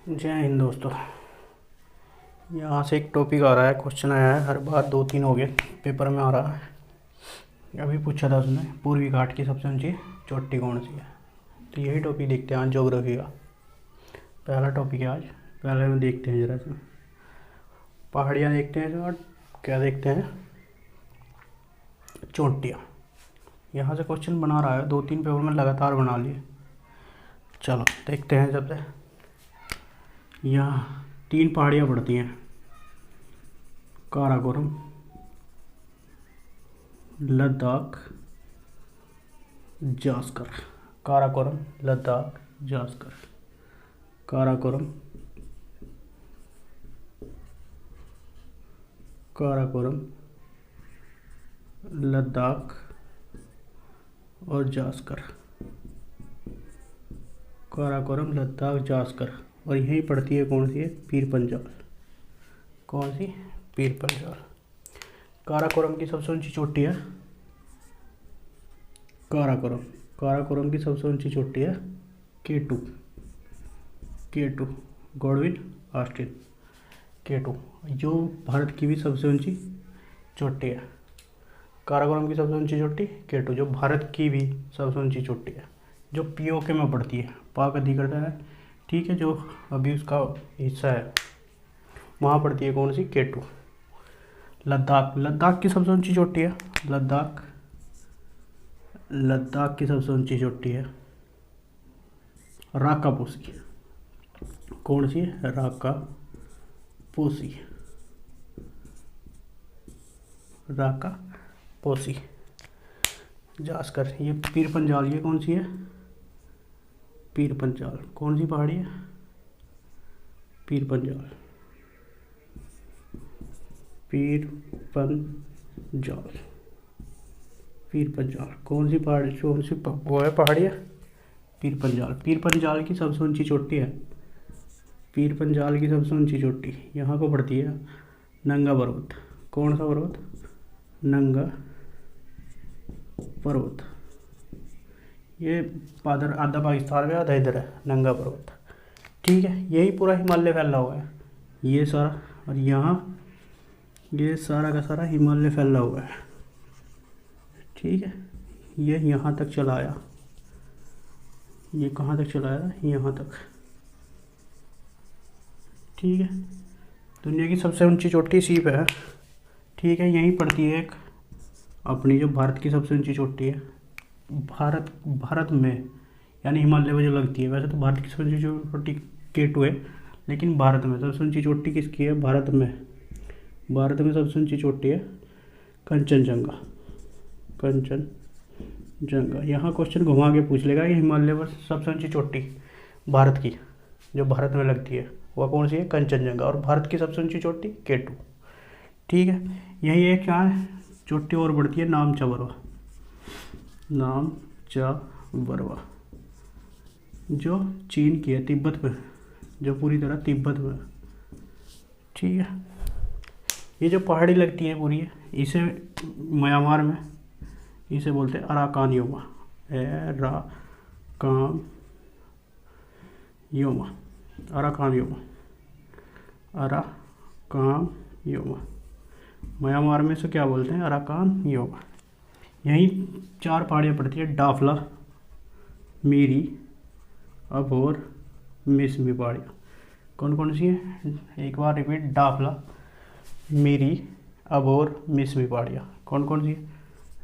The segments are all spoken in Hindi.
जय हिंद दोस्तों। यहाँ से एक टॉपिक आ रहा है, क्वेश्चन आया है, हर बार 2-3 हो गए पेपर में आ रहा है। अभी पूछा था उसने, पूर्वी घाट की सबसे ऊंची चोटी कौन सी है। तो यही टॉपिक देखते हैं आज, ज्योग्राफी का पहला टॉपिक है आज। पहले में देखते हैं जरा सा पहाड़ियाँ देखते हैं और क्या देखते हैं, चोटियाँ। यहाँ से क्वेश्चन बना रहा है, 2-3 पेपर में लगातार बना लिए। चलो देखते हैं। सबसे यहाँ 3 पहाड़ियाँ पड़ती हैं, काराकोरम, लद्दाख, जास्कर। काराकोरम, लद्दाख, जास्कर। काराकोरम, काराकोरम, लद्दाख और जास्कर। काराकोरम, लद्दाख, जास्कर। और यहीं पड़ती है कौन सी है, पीर पंजाल। कौन सी, पीर पंजाल। काराकोरम की सबसे ऊंची चोटी है काराकोरम। काराकोरम की सबसे ऊंची चोटी है K2। K2 Godwin Austen. K2 जो भारत की भी सबसे ऊंची चोटी है। काराकोरम की सबसे ऊंची चोटी K2 जो भारत की भी सबसे ऊंची चोटी है, जो POK में पड़ती है, पाक अधिकृत है। ठीक है, जो अभी उसका हिस्सा है वहाँ पड़ती है कौन सी, K2। लद्दाख, लद्दाख की सबसे ऊंची चोटी है लद्दाख। लद्दाख की सबसे ऊंची चोटी है राकापोसी। कौन सी है, राकापोसी। राकापोसी। जास्कर, ये पीर पंजाल, ये कौन सी है, पीर पंजाल। कौन सी पहाड़ी है, पीर पंजाल। पीर पंजाल, पीर पंजाल। कौन सी पहाड़ी, कौन सी वो है पहाड़ी है, पीर पंजाल। पीर पंजाल की सबसे ऊंची चोटी है, पीर पंजाल की सबसे ऊंची चोटी यहाँ को पड़ती है नंगा पर्वत। कौन सा पर्वत, नंगा पर्वत। ये आधा पाकिस्तान में, आधा इधर है, नंगा पर्वत। ठीक है, यही पूरा हिमालय फैला हुआ है, ये सारा। और यहाँ ये सारा का सारा हिमालय फैला हुआ है। ठीक है, ये यहाँ तक चला आया। ये कहाँ तक चला आया, यहाँ तक। ठीक है, दुनिया की सबसे ऊंची चोटी इसी पे है। ठीक है, यहीं पड़ती है एक अपनी, जो भारत की सबसे ऊंची चोटी है, भारत में, यानी हिमालय में जो लगती है। वैसे तो भारत की सबसे ऊंची चोटी K2 है, लेकिन भारत में सबसे ऊंची चोटी किसकी है, भारत में। भारत में सबसे ऊंची चोटी है कंचनजंगा। कंचनजंगा। यहाँ क्वेश्चन घुमा के पूछ लेगा कि हिमालय पर सबसे ऊंची चोटी भारत की, जो भारत में लगती है, वह कौन सी है, कंचनजंगा। और भारत की सबसे ऊंची चोटी K2। ठीक है, यही एक क्या है, चोटी और बढ़ती है नामचा बरवा। नामचा बरवा जो चीन की है, तिब्बत में, जो पूरी तरह तिब्बत में। ठीक है, ये जो पहाड़ी लगती है पूरी है, इसे म्यांमार में इसे बोलते हैं Arakan Yoma. Arakan Yoma, Arakan Yoma, Arakan Yoma. Myanmar में इसे क्या बोलते हैं, अराकान योमा। यहीं 4 पहाड़ियाँ पड़ती है, डाफला, मीरी, अबोर, मिसमी पहाड़ियाँ। कौन कौन सी है, एक बार रिपीट, डाफला, मीरी, अबोर, मिसमी पहाड़ियाँ। कौन कौन सी है,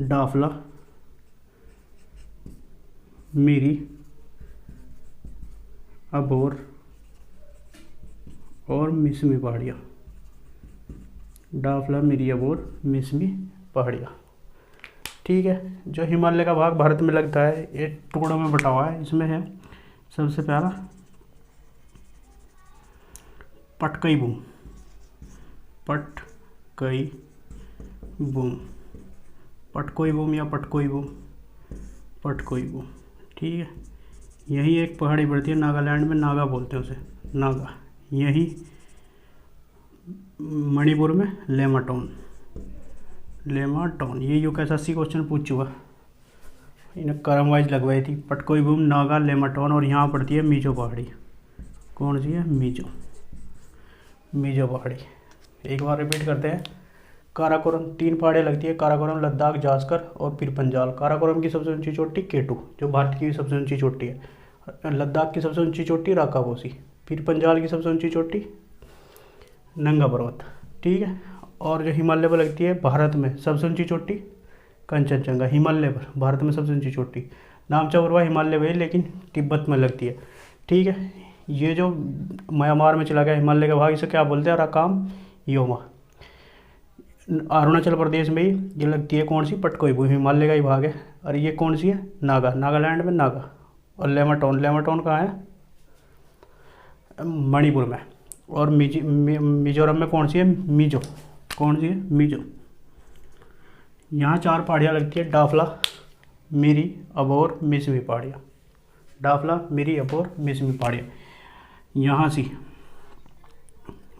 डाफला, मीरी, अबोर और मिसमी पहाड़ियाँ। डाफला, मीरी, अबोर, मिसमी पहाड़ियाँ। ठीक है, जो हिमालय का भाग भारत में लगता है, ये टुकड़ों में बटा हुआ है। इसमें है सबसे पहला Patkai boom. Patkai boom, Patkai boom या पटकोई बूम, पटकोई बूम। ठीक है, यही एक पहाड़ी पड़ती है नागालैंड में, नागा बोलते हैं उसे, नागा। यही मणिपुर में लेमाटोन। लेमाटोन, ये UKSSC क्वेश्चन पूछ चुका, इन्हें क्रम वाइज लगवाई थी। पटकोई बूम, नागा, लेमाटोन, और यहाँ पड़ती है मीजो पहाड़ी। कौन सी है? मिजो, मिजो पहाड़ी। एक बार रिपीट करते हैं। काराकोरम 3 पहाड़ियाँ लगती है, काराकोरम, लद्दाख, जास्कर और फिर पंजाल। काराकोरम की सबसे ऊंची चोटी केटू, जो भारत की सबसे ऊंची चोटी है। लद्दाख की सबसे ऊंची चोटी राकापोसी। फिर पंजाल की सबसे ऊंची चोटी नंगा पर्वत। ठीक है। और जो हिमालय पर लगती है भारत में सबसे ऊंची चोटी कंचनजंगा। हिमालय पर भारत में सबसे ऊंची चोटी नामचा उर्वा हिमालय भाई, लेकिन तिब्बत में लगती है। ठीक है। ये जो म्यांमार में चला गया हिमालय का भाग, इसे क्या बोलते हैं? अराकाम योमा। अरुणाचल प्रदेश में ही ये लगती है कौन सी? पटकोई, हिमालय का ही भाग है। और ये कौन सी है? नागा, नागालैंड में नागा। और लेमाटोन, लेमाटोन कहाँ है? मणिपुर में। और मिजोरम में कौन सी है? मिजो। कौन सी है? मिजो। यहाँ 4 पहाड़ियाँ लगती है, डाफला, मिरी, अबोर, मिसमी पहाड़ियाँ। डाफला, मिरी, अबोर, मिसमी पहाड़ियाँ। यहाँ से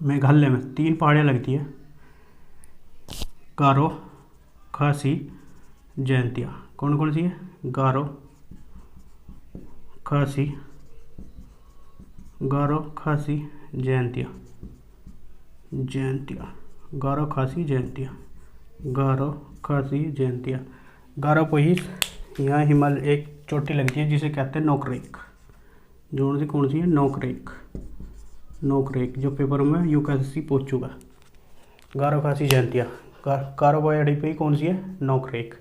मेघालय में 3 पहाड़ियाँ लगती है, गारो, खासी, जयंतिया। कौन कौन सी है? गारो, खासी, गारो, खासी, जयंतिया, जयंतिया, गारो, खासी, जयंतिया, गारो, खासी, जयंतिया। गारो पोहिस, यहाँ हिमालय एक चोटी लगती है जिसे कहते हैं नोकरेक। जो कौन सी है? नोकरेक, नोकरेक, जो पेपर में यूपीएससी पूछ चुका। गारो, खासी, जयंतिया। गारो पहाड़ी पे कौन सी है? नोकरेक।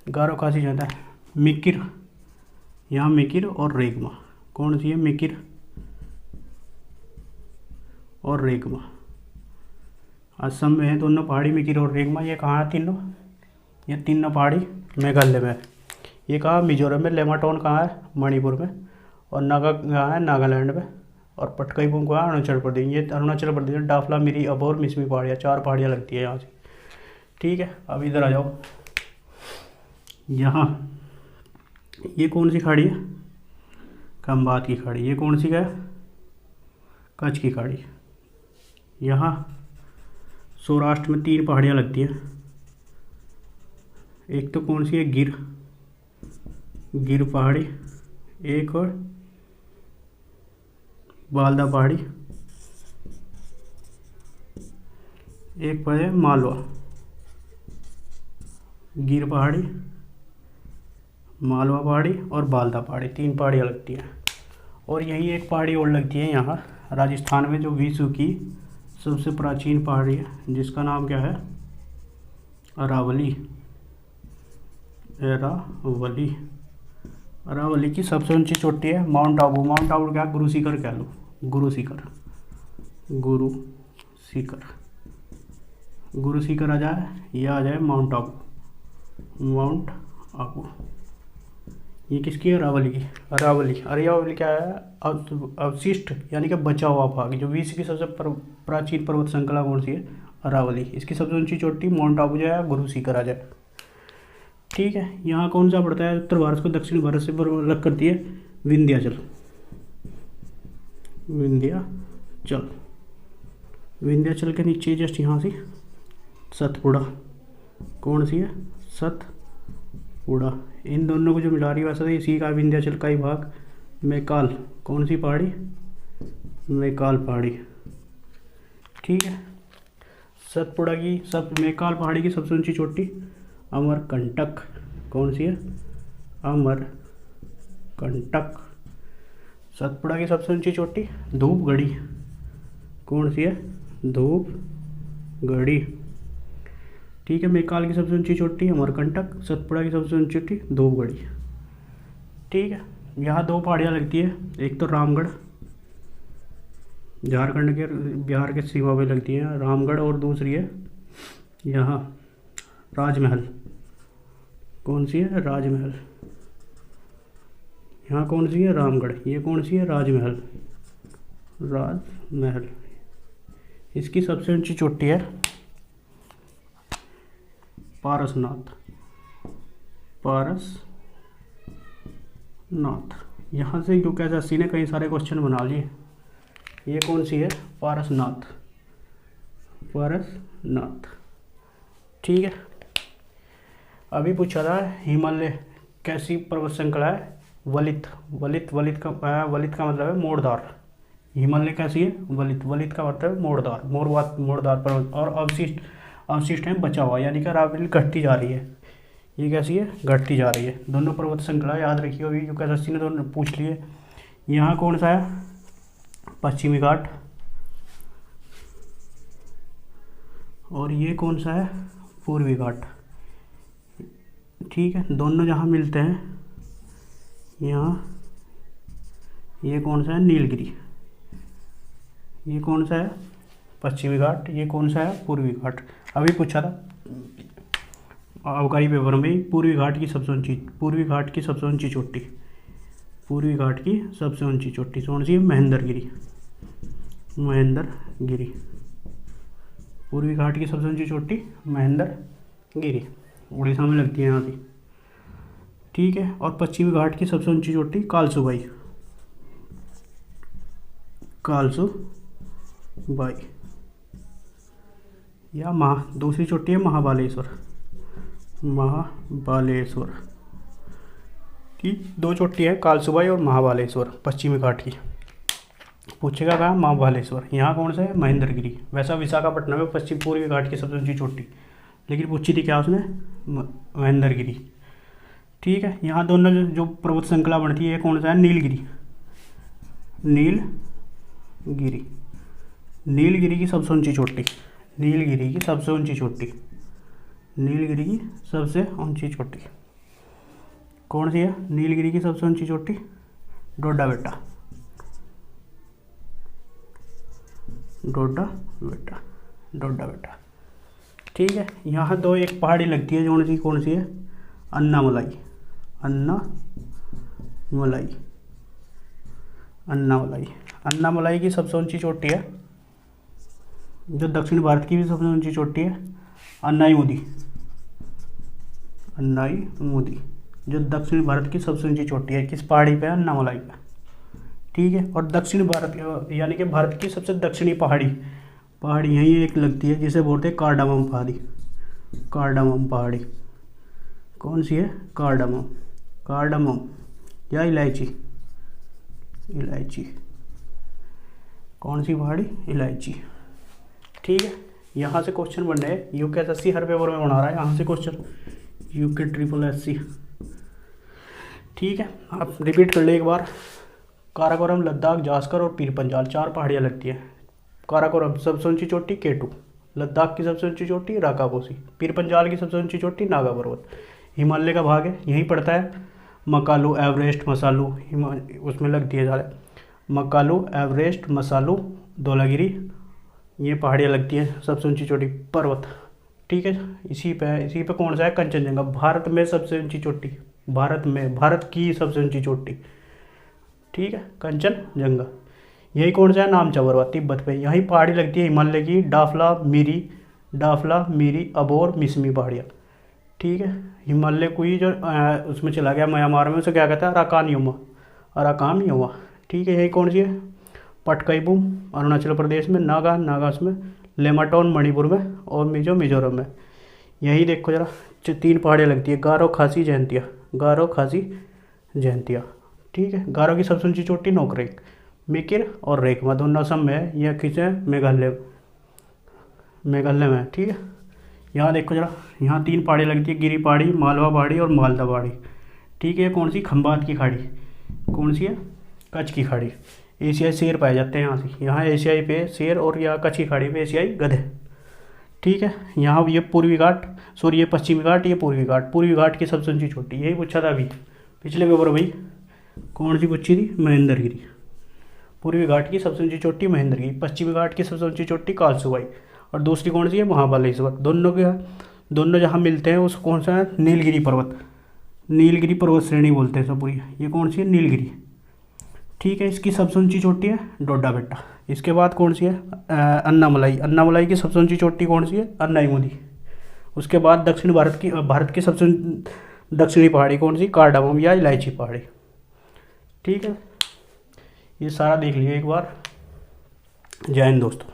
गारो, खासी, जयंतिया। मिकिर, यहाँ मिकिर और रेगमा। कौन सी है? मिकिर और रेगमा। असम में है दोनों पहाड़ी, मिकिर और रेगमा। ये कहाँ है तीनों? ये तीनों पहाड़ी मेघालय में है। ये कहाँ? मिजोरम में। लेमाटोन कहाँ है? मणिपुर में। और नागा कहाँ है? नागालैंड में। और पटकाईबुम कहाँ? अरुणाचल प्रदेश। ये अरुणाचल प्रदेश में डाफला, मिरी, अबोर, मिसमी पहाड़ियाँ, 4 पहाड़ियाँ लगती है यहाँ से। ठीक है। अब इधर आ जाओ। यहाँ ये कौन सी खाड़ी है? खंबात की खाड़ी। ये कौन सी है? कच्छ की खाड़ी। यहाँ सौराष्ट्र में 3 पहाड़ियाँ लगती हैं। एक तो कौन सी है? गिर, गिर पहाड़ी। एक और बालदा पहाड़ी। एक पर है मालवा। गिर पहाड़ी, मालवा पहाड़ी और बालदा पहाड़ी, 3 पहाड़ियाँ लगती हैं। और यही एक पहाड़ी और लगती है यहाँ राजस्थान में, जो विश्व की सबसे प्राचीन पहाड़ी है, जिसका नाम क्या है? अरावली। अरावली, अरावली की सबसे ऊंची चोटी है माउंट आबू। माउंट आबू क्या? गुरु शिखर कह लो, गुरु शिखर, गुरु शिखर, गुरु शिखर आ जाए, ये आ जाए माउंट आबू, माउंट आबू। ये किसकी है? अरावली की। अरावली, अरावली क्या है? अवशिष्ट यानी कि बचा हुआ भाग। जो विश्व की सबसे प्राचीन पर्वत श्रृंखला कौन सी है? अरावली। इसकी सबसे ऊंची चोटी माउंट आबू जाए, गुरु शिखर आ जाए। ठीक है। यहाँ कौन सा पड़ता है? उत्तर भारत को दक्षिण भारत से अलग करती है विंध्याचल, विंध्याचल। विंध्याचल के नीचे जस्ट यहाँ से सतपुड़ा। कौन सी है? सतपुड़ा। इन दोनों को जो मिला रही है वैसे तो इसी का विंध्याचल का ही भाग मैकाल। कौन सी पहाड़ी? मैकाल पहाड़ी। ठीक है। सतपुड़ा की मैकाल पहाड़ी की सबसे ऊंची चोटी अमरकंटक। कौन सी है? अमरकंटक। सतपुड़ा की सबसे ऊंची चोटी धूपगढ़ी। कौन सी है? धूपगढ़ी। ठीक है। मैकाल की सबसे ऊंची चोटी अमरकंटक, सतपुड़ा की सबसे ऊंची चोटी धूपगढ़ी। ठीक है। यहाँ 2 पहाड़ियाँ लगती है, एक तो रामगढ़, झारखंड के बिहार के सीमा पे लगती है रामगढ़, और दूसरी है यहाँ राजमहल। कौन सी है? राजमहल। यहाँ कौन सी है? रामगढ़। ये कौन सी है? राजमहल, राजमहल। इसकी सबसे ऊंची चोटी है पारसनाथ, पारसनाथ। यहाँ से यूपीएससी ने कई सारे क्वेश्चन बना लिए। ये कौन सी है? पारसनाथ, पारसनाथ। ठीक है। अभी पूछा था हिमालय कैसी पर्वत श्रृंखला है? वलित, वलित, वलित का मतलब है मोड़दार। हिमालय कैसी है? वलित। वलित का मतलब है मोड़दार, मोड़दार पर्वत। और अवशिष्ट, अवशिष्ट है बचा हुआ, यानी कि रावली घटती जा रही है। ये कैसी है? घटती जा रही है। दोनों पर्वत श्रृंखला याद रखिए, अभी यूपीएससी ने दोनों पूछ लिए। यहाँ कौन सा है? पश्चिमी घाट। और ये कौन सा है? पूर्वी घाट। ठीक है, दोनों जहाँ मिलते हैं यहाँ, ये कौन सा है? नीलगिरी। ये कौन सा है? पश्चिमी घाट। ये कौन सा है? पूर्वी घाट। अभी पूछा था अबकारी पेपर में, पूर्वी घाट की सबसे ऊंची, पूर्वी घाट की सबसे ऊंची चोटी, पूर्वी घाट की सबसे ऊंची चोटी कौन सी है? महेंद्रगिरी। महेंद्रगिरी। पूर्वी घाट की सबसे ऊंची चोटी महेंद्रगिरी, उड़ीसा में लगती है यहाँ से। ठीक है, और पश्चिमी घाट की सबसे ऊंची चोटी कालसुबाई। कालसुबाई। या दूसरी चोटी है महाबालेश्वर। महाबालेश्वर की दो चोटी है, कालसुबाई और महाबालेश्वर, पश्चिमी घाट की। पूछेगा कहाँ? महाबालेश्वर। यहाँ कौन सा है? महेंद्रगिरी। वैसा विशाखापट्टनम में पश्चिम पूर्वी घाट की सबसे ऊंची चोटी, लेकिन पूछी थी क्या उसने? महेंद्रगिरी। ठीक है, यहाँ दोनों जो पर्वत श्रृंखला बनती है, कौन सा है? नीलगिरी। नीलगिरी। नीलगिरी की सबसे ऊंची चोटी, नीलगिरी की सबसे ऊंची चोटी, नीलगिरी की सबसे ऊंची चोटी कौन सी है? नीलगिरी की सबसे ऊंची चोटी डोडा बेटा। डोडा बेटा, डोडा बेटा। ठीक है, यहाँ दो एक पहाड़ी लगती है, कौन सी है? अन्नामलाई। अन्नामलाई। अन्नामलाई। अन्नामलाई की सबसे ऊंची चोटी है, जो दक्षिण भारत की भी सबसे ऊंची चोटी है, अन्नाईमुदी। अन्नाईमुदी जो दक्षिण भारत की सबसे ऊंची चोटी है, किस पहाड़ी पे है? अन्नामलाई पे। ठीक है, और दक्षिण भारत यानी कि भारत की सबसे दक्षिणी पहाड़ी यहीं एक लगती है, जिसे बोलते हैं कार्डामम पहाड़ी। कार्डामम पहाड़ी कौन सी है? कार्डामम। कार्डामम या इलायची। इलायची। कौन सी पहाड़ी? इलायची। ठीक है, यहाँ से क्वेश्चन बन रहे हैं, यूपीएससी हर पेपर में बना रहा है यहाँ से क्वेश्चन, यूके ट्रिपल एससी। ठीक है, आप रिपीट कर ले एक बार। काराकोरम, लद्दाख, जास्कर और पीर पंजाल, 4 पहाड़ियाँ लगती हैं। काराकोरम सबसे ऊंची चोटी केटू, लद्दाख की सबसे ऊंची चोटी राकापोसी, पीर पंजाल की सबसे ऊंची चोटी नागा पर्वत। हिमालय का भाग है, यहीं पड़ता है मकालू, एवरेस्ट, मसालू, उसमें लगती है सारे। मकालू, एवरेस्ट, मसालू, धौलागिरी, ये पहाड़ियाँ लगती हैं सबसे ऊंची चोटी पर्वत। ठीक है, इसी पे कौन सा है? कंचनजंगा। भारत में सबसे ऊंची चोटी, भारत की सबसे ऊंची चोटी। ठीक है, कंचनजंगा। यही कौन सा है? नामचा पर्वत, तिब्बत पे। यही पहाड़ी लगती है हिमालय की डाफला, मीरी, अबोर, मिसमी पहाड़ियाँ। ठीक है, हिमालय को ही जो उसमें चला गया म्यांमार में, उसे क्या कहता है? Arakan Yoma. ठीक है, यही कौन सी है? पटकाईबूम अरुणाचल प्रदेश में, नागा उसमें, लेमाटोन मणिपुर में, और मिजोरम में। यही देखो जरा 3 पहाड़ियाँ लगती है, गारो, खासी, जयंतिया। ठीक है, गारो की सबसे ऊंची चोटी नोकरेक, मिकिर और रेखमा, दोनों असम में है। यह किस है? मेघालय में। ठीक है, यहाँ देखो जरा, यहाँ 3 पहाड़ी लगती है, गिरी पहाड़ी, मालवा पहाड़ी और मालदा पहाड़ी। ठीक है, कौन सी? खंबात की खाड़ी। कौन सी है? कच्छ की खाड़ी। एशियाई शेर पाए जाते हैं यहाँ से, यहाँ एशियाई पे शेर, और यहाँ कच्छ की खाड़ी पे एशियाई गधे। ठीक है, यहाँ ये पूर्वी घाट, सॉरी ये पश्चिमी घाट, ये पूर्वी घाट की सबसे ऊंची चोटी, यही पूछा था अभी पिछले पेपर भाई। कौन सी पूछी थी? महेंद्रगिरी। पूर्वी घाट की सबसे ऊंची चोटी महेंद्रगिरी, पश्चिमी घाट की सबसे ऊंची चोटी कालसुबाई, और दूसरी कौन सी है? महाबालेश्वर। दोनों जहाँ मिलते हैं उस कौन सा है? नीलगिरी पर्वत। नीलगिरी पर्वत श्रेणी बोलते हैं सब पूरी। ये कौन सी है? नीलगिरी। ठीक है, इसकी सबसे ऊंची चोटी है डोडा बेटा। इसके बाद कौन सी है? अन्नामलाई की सबसे ऊंची चोटी कौन सी है? अन्नाईमुदी। उसके बाद दक्षिण भारत की सबसे दक्षिणी पहाड़ी कौन सी? कार्डामम या इलायची पहाड़ी। ठीक है, ये सारा देख लिया एक बार। जय हिंद दोस्तों।